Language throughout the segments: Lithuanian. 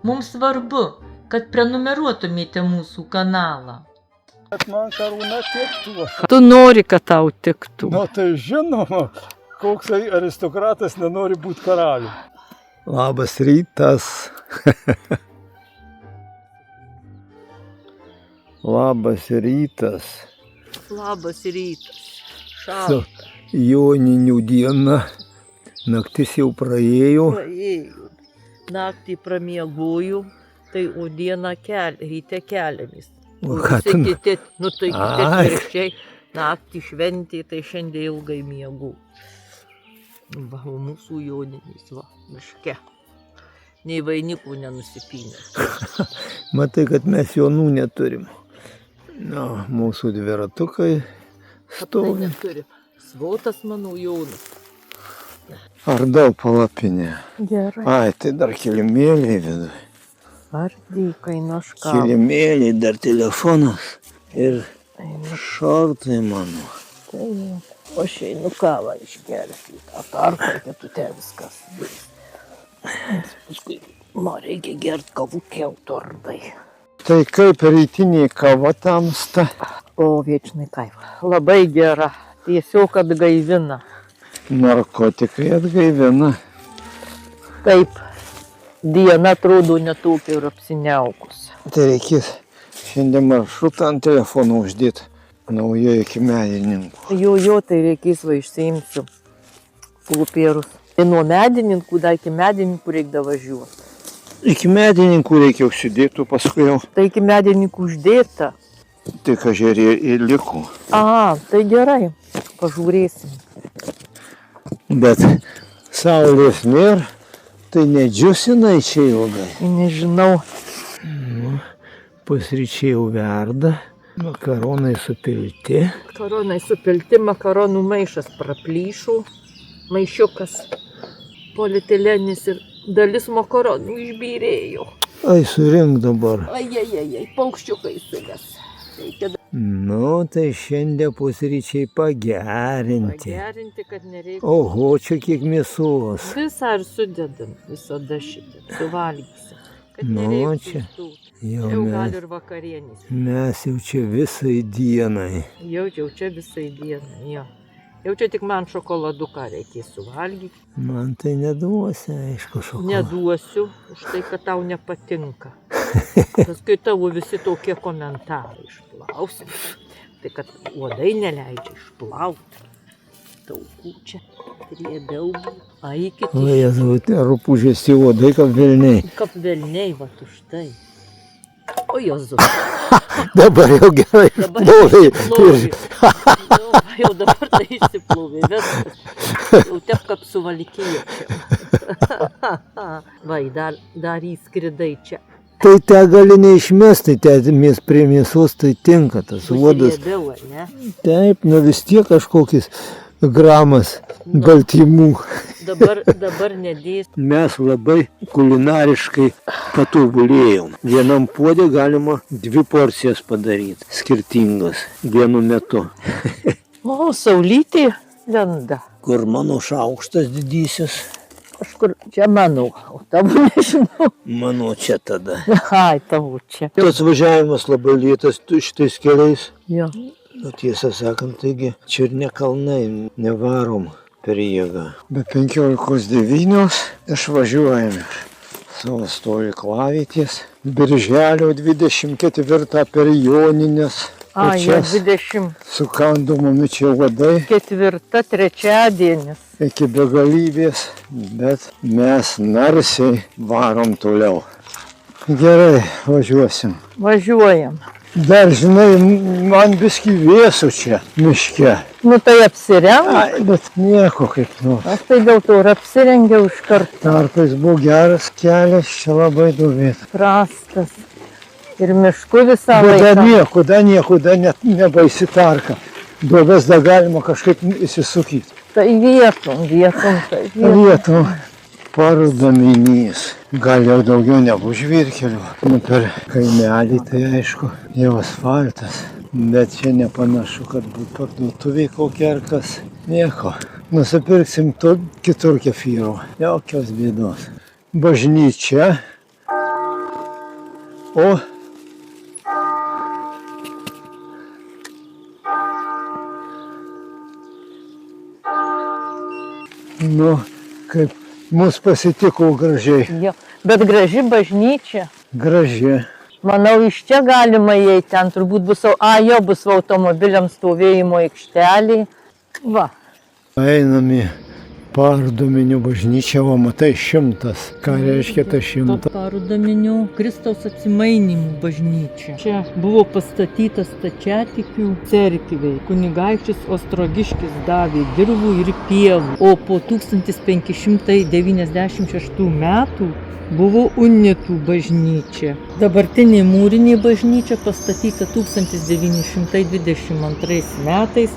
Mums svarbu, kad prenumeruotumėte mūsų kanalą. Bet man karūna tiktų. Tu nori, kad tau tiktų. Nu tai žinoma, koksai aristokratas nenori būti karaliu. Labas rytas. Labas rytas. Labas rytas. Su Joninių diena. Naktis jau praėjo. Naktį pramiegojau, tai o dieną ryte keliamės. O ką tu? Kiti atvirkščiai, naktį šventė, tai šiandien ilgai miegu. Va, o mūsų Joninės, va, miške. Nei vainikų nenusipynė. Matai, kad mes jonų neturim. Na, mūsų dviratukai stovi. Neturi. Svotas mano Jonas. Ar daug palapinė? Gerai. Ai, tai dar kilimėliai vidui. Vardykai našką. Kilimėliai, dar telefonas ir šortai mano. Tai, o aš einu kavą išgerti, tą tarpą, kad tu ten viskas. Paskui man reikia gerti kavų kiautorbai. Tai kaip rytinė kava tamsta? O, viečnai kaiva. Labai gera. Tiesiog atgaivina. Narkotikai atgaivina. Taip. Diena atrodo netokia ir apsiniaukus. Tai reikės šiandien maršrutą ant telefono uždėti. Naujo iki medininkų. Jo, tai reikės va išsiimsiu klupierus. Tai nuo medininkų, da iki medininkų reikda važiuoti. Iki medininkų reikia užsidėti, paskui jau. Tai iki medininkų uždėta. Tai kažerė ir liko. A, tai gerai. Pažiūrėsim. Bet saulės nėra, tai nedžiusinai čia ilgai. Nežinau. Pusryčiai jau verda, makaronai supilti. Makaronai supilti, makaronų maišas praplyšo, maišiukas polietilenis ir dalis makaronų išbyrėjo. Ai, surink dabar. Ai, paukščiukai sugas. Nu, tai šiandien pusryčiai pagerinti. Pagerinti, kad nereikia. Oho, čia kiek mėsos. Visą ir sudedam, visada šitą, suvalgysim. Kad Nu, nereiktų čia. sūti. Jau Jau gal mes, ir vakarienės. mes jau čia visai dienai. Jau čia visai dienai, jo. Jau čia tik man šokoladuką reikės suvalgyti. Man tai neduosi, aišku, šokoladą. Neduosiu, už tai, kad tau nepatinka. Paskui tavo visi tokie komentarai išplausim. Tai, kad uodai neleidžia išplauti. Taukų čia riebiau. Aikit O Jėzau, rupūžės į uodai kaip velniai. Kaip velniai, va už tai. O Jėzu. Dabar jau gerai išplovai. Jau dabar tai išsiplovė. Jau taip kaip suvalikėjo čia. Vai, dar įskridai čia. Tai te gali neišmesti, mes prie mėsos tai tinka tas uodas. Riebiau, ne? Taip, nu vis tiek kažkokis gramas baltymų. Dabar nedės. Mes labai kulinariškai patobulėjom. Vienam puodė galima 2 porcijas padaryti, skirtingas, vienu metu. O, saulytė lenda. Kur mano šaukštas didysis? Kažkur čia manau, o tavo nežinau. Mano čia tada. Ai, tavo čia. Tas važiavimas labai lėtas šitais keliais. Jo. Nu, tiesą sakant, taigi čia ir ne kalnai, nevarom per jėgą. Be 15:09 išvažiuojame. Savo stovyklavietės. Birželio 24 per Jonines. Ai, jau 20. Sukandomomi čia uodai. 4. trečiadienis. Iki begalybės, bet mes narsiai varom toliau. Gerai, važiuosim. Važiuojam. Dar, žinai, man biskį vėsų čia, miške. Nu tai apsireng. Ai, bet nieko kaip nors. Aš tai dėl to ir apsirengiau iš karto. Tarpais buvo geras kelias, čia labai duvėta. Prastas. Ir mišku visą laiką. Da net nebaisi tarka. Duobės dar galima kažkaip įsisukyti. Tai vietom, tai vietom. Vietom. Parduomenys. Gal jau daugiau nebus žvyrkelių. Nu, per kaimelį tai aišku, jau asfaltas. Bet čia nepanašu, kad būtų parduotuvė kokia ar kas. Nieko. Nusipirksim kitur kefyro. Jokios bėdos. Bažnyčia. O. Nu, kaip mus pasitiko gražiai. Jo. Bet graži bažnyčia. Graži. Manau, iš čia galima įeiti, ten turbūt bus, bus automobiliams stovėjimo aikštelė. Va. Einam į Parduomenio bažnyčią, o matai 100. Ką reiškia ta 100? Parduomenio Kristaus Atsimainymų bažnyčia. Čia buvo pastatyta stačiatikių cerkvė. Kunigaikštis Ostrogiškis davė dirvų ir pievų, o po 1596 metų buvo unitų bažnyčia. Dabartinė mūrinė bažnyčia pastatyta 1922 metais,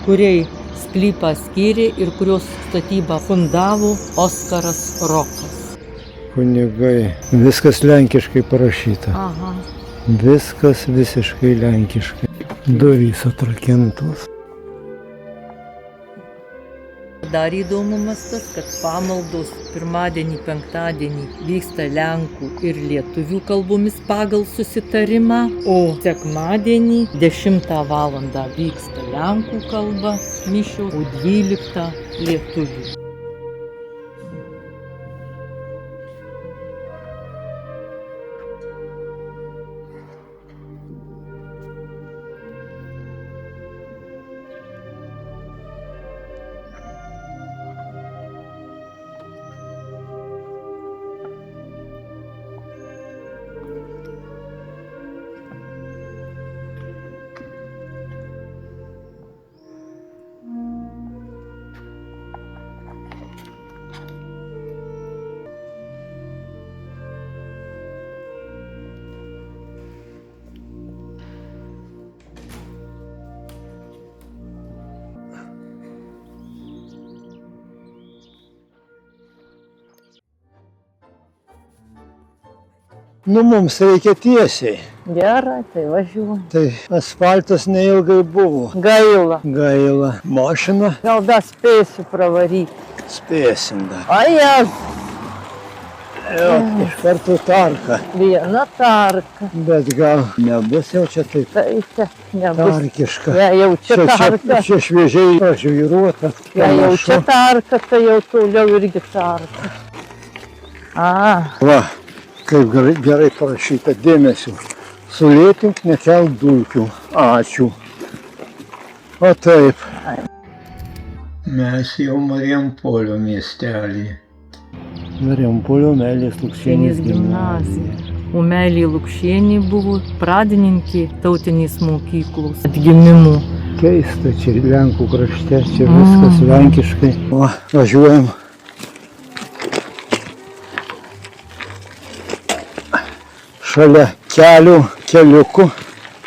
kuriai sklypą skyrė ir kurios statybą fundavo Oskaras Rokas. Kunigai. Viskas lenkiškai parašyta. Aha. Viskas visiškai lenkiškai. Durys atrakintos. Dar įdomumas tas, kad pamaldos pirmadienį, penktadienį vyksta lenkų ir lietuvių kalbomis pagal susitarimą, o sekmadienį 10 valandą vyksta lenkų kalba mišios, o 12 lietuvių. Nu, mums reikia tiesiai. Gerai, tai važiuoju. Tai asfaltas neilgai buvo. Gaila. Gaila. Mašina Gal dar spėsiu pravaryti. spėsim dar. Ai, Jo, iš karto tarka. viena tarka. Bet gal nebus jau čia taip Tai čia nebus. tarkiška. Ja, jau čia tarka. Čia šviežiai pažiūruota. Ja, jau čia tarka, tai jau toliau irgi tarka. Va, kaip gerai parašyta, dėmesio. Sulėtink, nekelk dulkių. Ačiū. O taip. Mes jau Marijampolio miestelį. Marijampolio Meilės Lukšienės gimnazija. O Meilė Lukšienė buvo pradininkė tautinės mokyklos atgimimų. Keista, čia Lenkų krašte, čia viskas lenkiškai. Va, važiuojam. Šalia keliukų,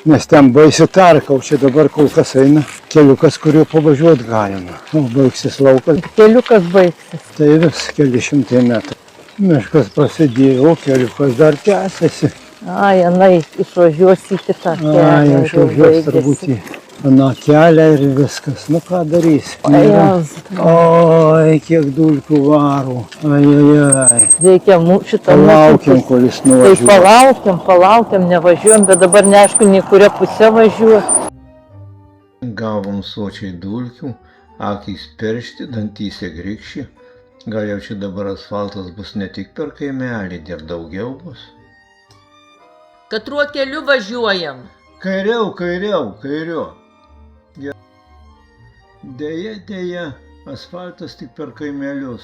nes ten baisi tarka, o čia dabar kol kas eina keliukas, kuriuo pavažiuoti galima. O baigsis laukas, Keliukas baigsis. tai vis keli šimtai metų. Miškas prasidėjo, keliukas dar tęsiasi. Jinai išvažiuos į kitą kelią. Išvažiuos turbūt į aną kelią ir viskas. Nu ką darysi? Oi, kiek dulkių varo. Ai. Reikia šitą Palaukiam, kol jis Tai nuvažiuoja. palaukiam, nevažiuojam, bet dabar neaišku, nei kuria pusė važiuoti. Gavom sočiai dulkių, akys peršti, dantyse grikšči. Gal jau čia dabar asfaltas bus ne tik per kaimelį, ir daugiau bus. Katruo keliu važiuojam? Kairiau. Deja, asfaltas tik per kaimelius.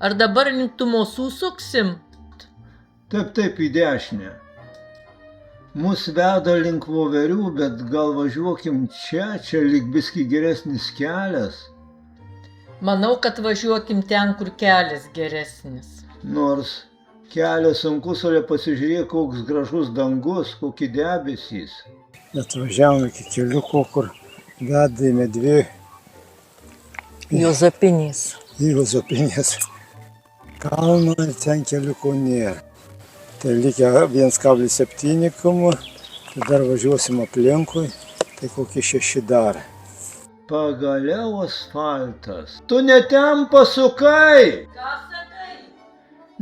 Ar dabar link Tumosų suksim? Taip, į dešinę. Mus veda link Voverių, bet gal važiuokim čia lyg biskį geresnis kelias. Manau, kad važiuokim ten, kur kelias geresnis. Nors kelias sunkus, ale pasižiūrėk, koks gražus dangus, kokie debesys. Atvažiavom iki keliuko, kur veda į Medvėjų. Juozapinės. Juozapinės kalną ir ten keliuko nėra. Tai likę 1,7 km, tai dar važiuosim aplinkui, tai kokie 6 dar. Pagaliau asfaltas. Tu ne ten pasukai! Ką sakai?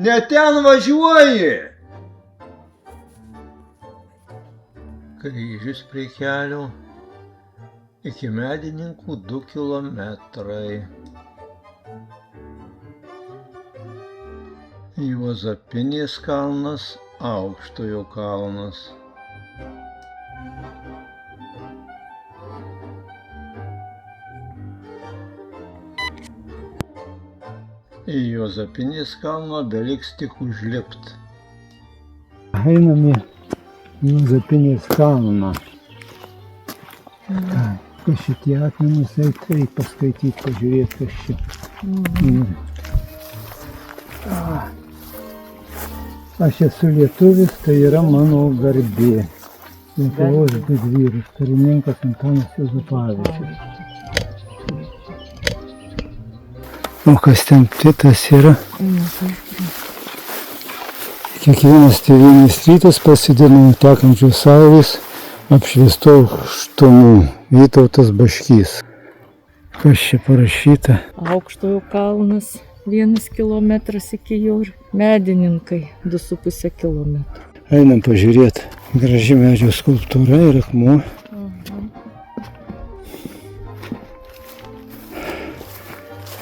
Ne ten važiuoji! Kryžius prie kelio. Iki Medininkų 2 kilometrai. Juozapinės kalnas, Aukštojo kalnas. Į Juozapinės kalną beliks tik užlipt. Einam į Juozapinės kalną. Kas šitie akmenys, tai paskaityti, pažiūrėti, kas čia. Aš esu lietuvis, tai yra mano garbė. Lietuvos didvyris, karininkas Antanas Juozapavičius. O kas ten kitas yra? Kiekvienas tėvynės rytas prasideda nuo tekančios saulės, apšviesto aukštumų. Vytautas Baškys. Kas čia parašyta? Aukštojo kalnas 1 kilometras iki jo ir Medininkai 2,5 kilometro. Einam pažiūrėti. Graži medžio skulptūra ir akmuo.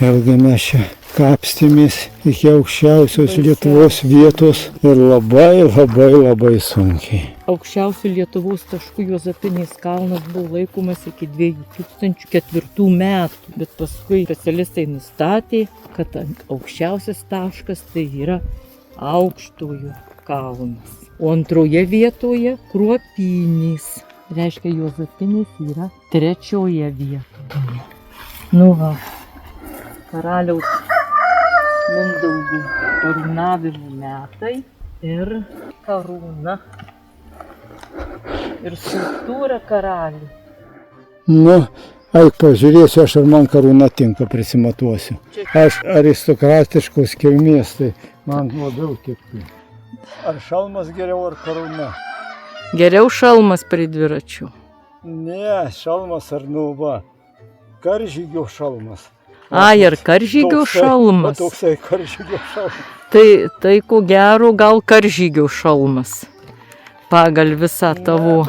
Vėlgi mes čia kapstėmės iki aukščiausios Lietuvos vietos ir labai sunkiai. Aukščiausių Lietuvos taškų Juozapinės kalnas buvo laikomas iki 2004 metų, bet paskui specialistai nustatė, kad aukščiausias taškas tai yra Aukštojo kalnas. O antroje vietoje Kruopynės. Reiškia, Juozapinės yra 3. vietoje. Nu va, karaliaus Mindaugo karūnavimo metai ir karūna. Ir skulptūra karalių. Nu, eik pažiūrėsiu, aš ar man karūna tinka, prisimatuosiu. Aš aristokratiškos kilmės, tai man labiau tiktų. Ar šalmas geriau, ar karūna? Geriau šalmas prie dviračių. Ne, šalmas ar nuva. Karžygio šalmas. Ai, ar karžygio šalmas? Toksai karžygio šalmas. Tai ko gero gal karžygio šalmas. Pagal visą tavo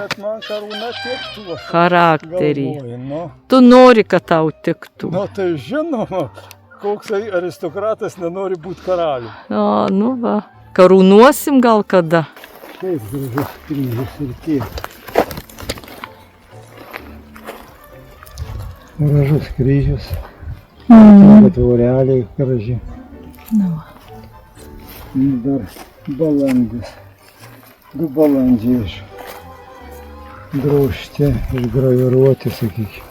charakterį. Tu nori, kad tau tiktų. Nu, tai žinoma, koksai aristokratas nenori būti karaliu. O, nu va, karūnuosim gal kada. Taip, gražus kryžius ir tiek. Gražus kryžius. Atvoreliai graži. Nu. Dar balandis. 2 balandžiai išdrožti, išgraviruoti, sakykime.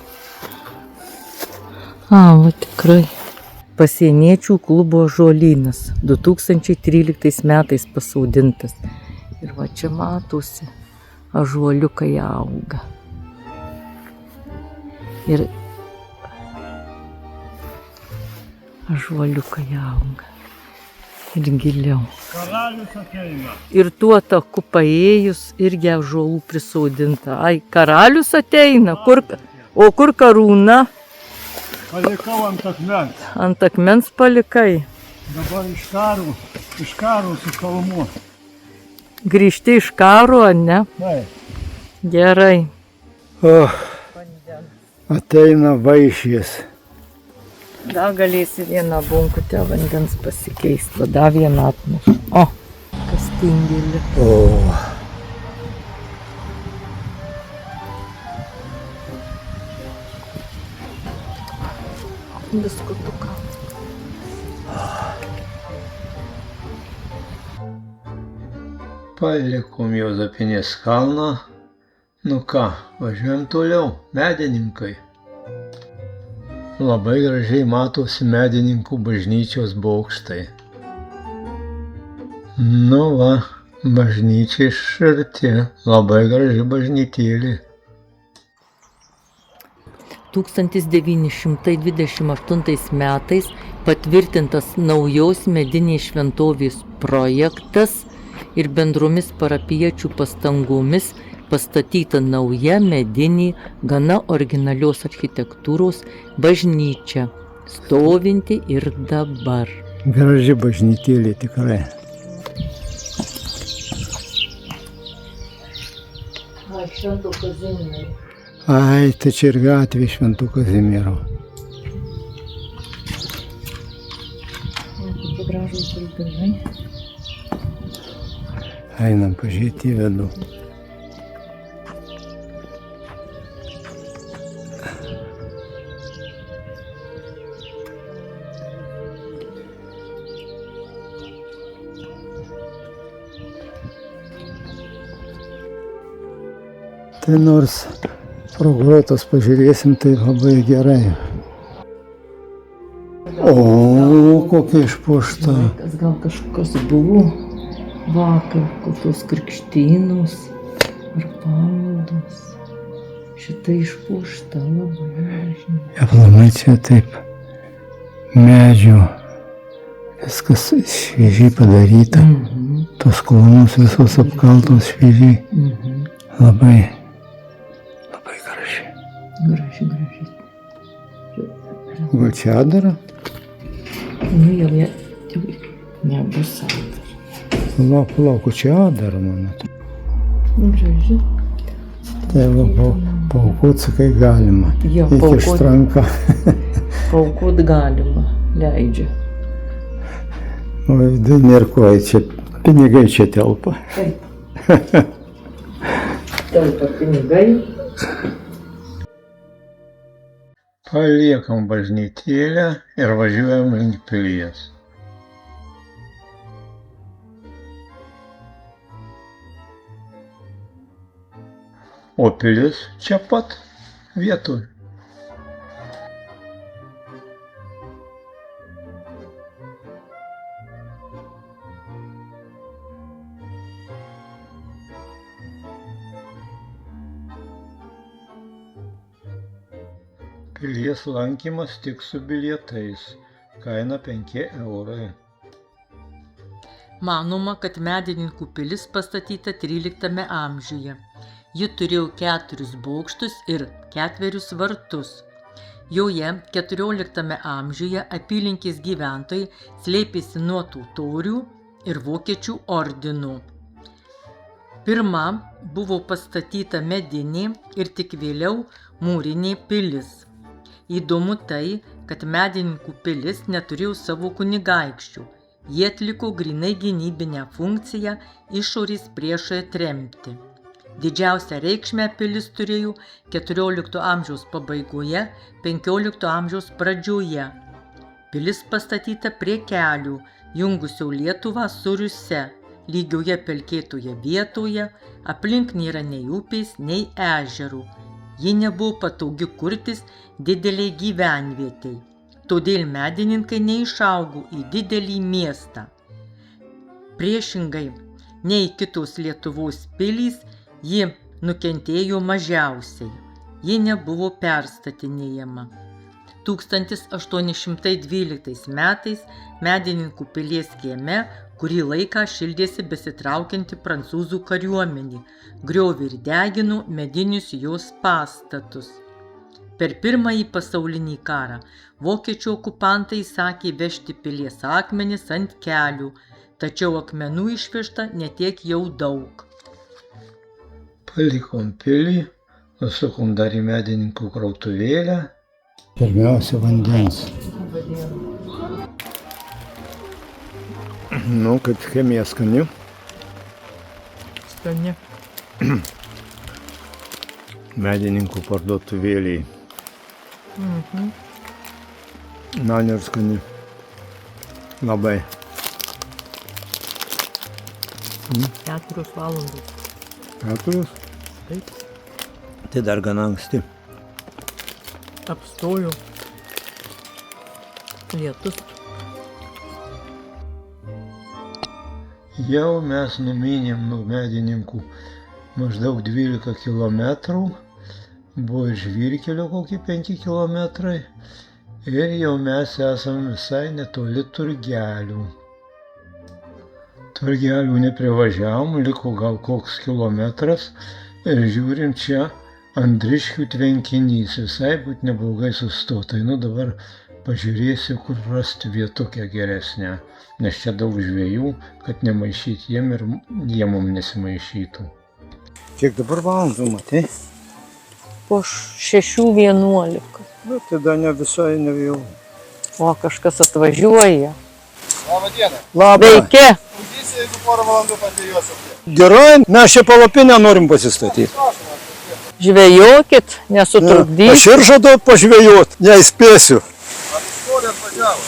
Va tikrai. Pasieniečių klubo ąžuolynas 2013 metais pasodintas. Ir va čia matosi, ąžuoliukai auga. Ir ąžuoliukai auga. Ir giliau. Karalius ateina. Ir tuo taku paėjus irgi ąžuolų prisodinta. Ai, karalius ateina. O kur karūna? Palikau ant akmens. Ant akmens palikai. Dabar iš karo su kalmu. Grįžti iš karo, ar ne? Taip. Gerai. Ateina vaišės. Dar galėsi vieną bunkutę vandens pasikeisti, dar vieną atnešu. O, kas tingėlė. Biskutuką. Palikom Juozapinės kalną. Nu ką, važiuojam toliau. Medininkai. Labai gražiai matosi Medininkų bažnyčios bokštai. Nu va, bažnyčia iš arti. Labai graži bažnytėlė. 1928 metais patvirtintas naujos medinės šventovės projektas ir bendromis parapijiečių pastangomis pastatyta nauja medinė, gana originalios architektūros bažnyčia, stovinti ir dabar. Graži bažnytėlė tikrai. Va Švento Kazimiero. Ai, tai čia ir gatvė Šventų Kazimiero. Kokie gražūs stulpinai. Einam pažiūrėti į vidų. Tai nors pro grotas pažiūrėsim, tai labai gerai. O, kokia išpuošta. Gal kažkas buvo vakar, kokios krikštynos ar pamaldos. Šitą išpuošta labai gražiai. Aplamai čia taip medžių, viskas šviežiai padaryta. Tos kolonos visos apkaltos šviežiai. Labai gražiai. Gražiai. Gal čia dara? Nu jau nebus sąlygas. Palauk, čia dara, man atrodo. Gražiai. Tai va, paaukot, sakai, galima. Jo, Iki ištranka. Paaukot galima, leidžia. O vidai nėra ko, čia pinigai čia telpa. Taip. Telpa pinigai. Paliekam bažnytėlę ir važiuojam link pilies. O pilis čia pat vietoj. Pilies lankymas tik su bilietais, kaina 5 eurai. Manoma, kad Medininkų pilis pastatyta 13 amžiuje. Ji turėjo 4 bokštus ir 4 vartus. Joje 14 amžiuje apylinkės gyventojai slėpėsi nuo totorių ir vokiečių ordinų. Pirma buvo pastatyta medinė ir tik vėliau mūrinė pilis. Įdomu tai, kad Medininkų pilis neturėjo savo kunigaikščių. Jie atliko grynai gynybinę funkciją išorės priešui atremti. Didžiausią reikšmę pilis turėjo 14 amžiaus pabaigoje, 15 amžiaus pradžioje. Pilis pastatyta prie kelių, jungusio Lietuvą su Ruse, lygioje pelkėtoje vietoje, aplink nėra nei upės, nei ežerų. Ji nebuvo patogi kurtis dideliai gyvenvietei, todėl medininkai neišaugo į didelį miestą. Priešingai nei kitos Lietuvos pilys, ji nukentėjo mažiausiai. Ji nebuvo perstatinėjama. 1812 metais Medininkų pilies kieme kurį laiką šildėsi besitraukianti prancūzų kariuomenė, griovė ir degino medinius jos pastatus. Per Pirmąjį pasaulinį karą vokiečių okupantai įsakė vežti pilies akmenis ant kelių, tačiau akmenų išvežta netiek jau daug. Palikom pilį, pasukom dar į Medininkų krautuvėlę. Pirmiausia, vandens. Nu, kaip chemija skani. Skani. Medininkų parduotuvėliai. Man ir skani. Labai. 4 valandos. 4? Taip. Tai dar gana anksti. Apstojo. Lietus. Jau mes numynėm nuo Medininkų maždaug 12 kilometrų, buvo ir žvyrkelio kokie 5 kilometrai ir jau mes esam visai netoli Turgelių. Turgelių neprivažiavom, liko gal koks kilometras ir žiūrim čia Andriškių tvenkinys, visai būt neblogai sustotai. Nu dabar pažiūrėsiu, kur rasti vietukę geresnę, nes čia daug žvejų, kad nemaišyti jiem ir jie mum nesimaišytų. Kiek dabar valandų, matai? Po 6:11. Nu, tai dar ne visai nevėjau. O kažkas atvažiuoja. Labą dieną. Labai. Veiki. Trukdysi, jeigu porą valandų padėjosit. Gerai, mes čia palapinę norim pasistatyti. Žvejokit, Aš nesutrukdysiu. ir žadu pažvejot, neįspėsiu. Kur atvažiavo?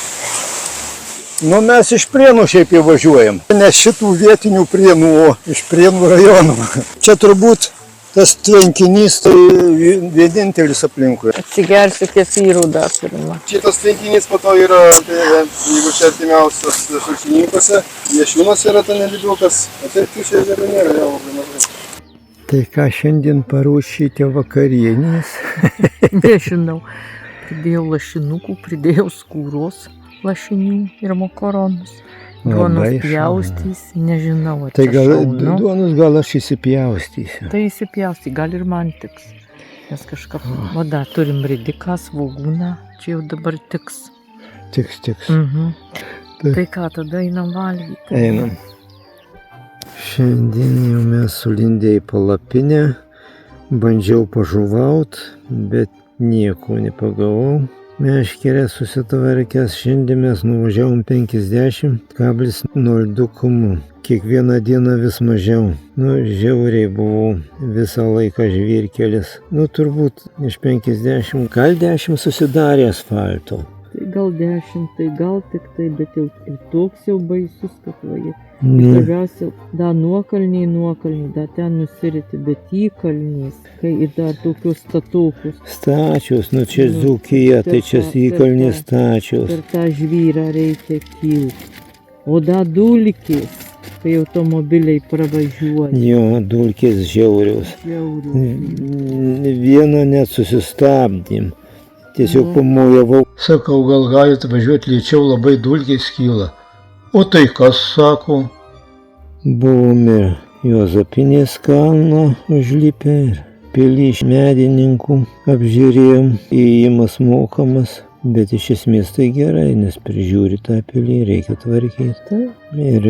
Nu, mes iš Prienų šiaip jau važiuojam. Ne šitų vietinių Prienų, o iš Prienų rajonų. Čia turbūt tas tvenkinys tai vienintelis aplinkui. Atsigersiu kefyrų dar pirmą. Šitas tvenkinys po to yra, tai, jeigu čia artimiausias šalčininkuose, Jašiūnas yra ten nedidukas, o taip tai čia ežero nėra, jau labai mažai. Tai ką šiandien paruošite vakarienės? Nežinau. Pridėjau lašinukų, pridėjau skūros lašinių ir makaronus. Duonos Labai pjaustys, nežinau, ar Tai čia gal šaunu. duonos gal aš įsipjaustysiu. Tai įsipjausty, gal ir man tiks. Nes kažką, o da, turim ridiką, svogūną, čia jau dabar tiks. Tiks. Tai- Tai ką, tada einam valgyti. Einam. Šiandien jau mes sulindę į palapinę, bandžiau pažuvaut, bet nieko nepagavau. Meškerę susitvarkęs, šiandien mes nuvažiavom 50,02 km. Kiekvieną dieną vis mažiau. Žiauriai buvau visą laiką žvyrkelis. Turbūt iš 50, gal 10 susidarė asfalto. Tai gal 10, tai gal tik tai, bet jau ir toks jau baisus, kad vaji. Nu, Svarbiausia, da nuokalniai, da ten nusiriti, bet įkalniais, kai ir dar tokios statokus. stačios, čia Dzūkija, tai čia įkalnės stačios. Per tą žvyrą reikia kilti. O da dulkės, kai automobiliai pravažiuoja. Jo, dulkės žiaurios. Žiauriai. Vieną net susistabdėm. Tiesiog pamojavau. Sakau, gal galite važiuoti lėčiau, labai dulkės kyla. O tai kas, sako? Buvome Juozapinės kalną užlipę ir pilį iš medininkų apžiūrėjom. Įėjimas mokamas, bet iš esmės tai gerai, nes prižiūri tą pilį, reikia tvarkyti. Taip. Ir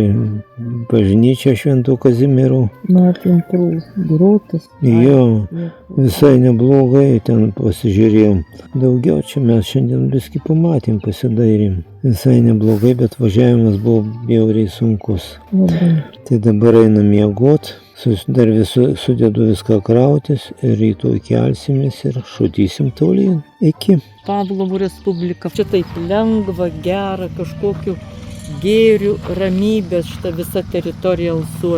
bažnyčia Švento Kazimiero. Matėm pro grotas. Jo, visai neblogai ten pasižiūrėjom. Daugiau čia mes šiandien viskį pamatėm, pasidairėm. Visai neblogai, bet važiavimas buvo bjauriai sunkus. Labai. Tai dabar einam miegot, dar sudedu viską krautis ir rytoj kelsimės ir šudysim tolyn. Iki. Pavlovo Respublika. Čia taip lengva, gera, kažkokiu gėriu, ramybės šitą visą teritoriją alsuoja.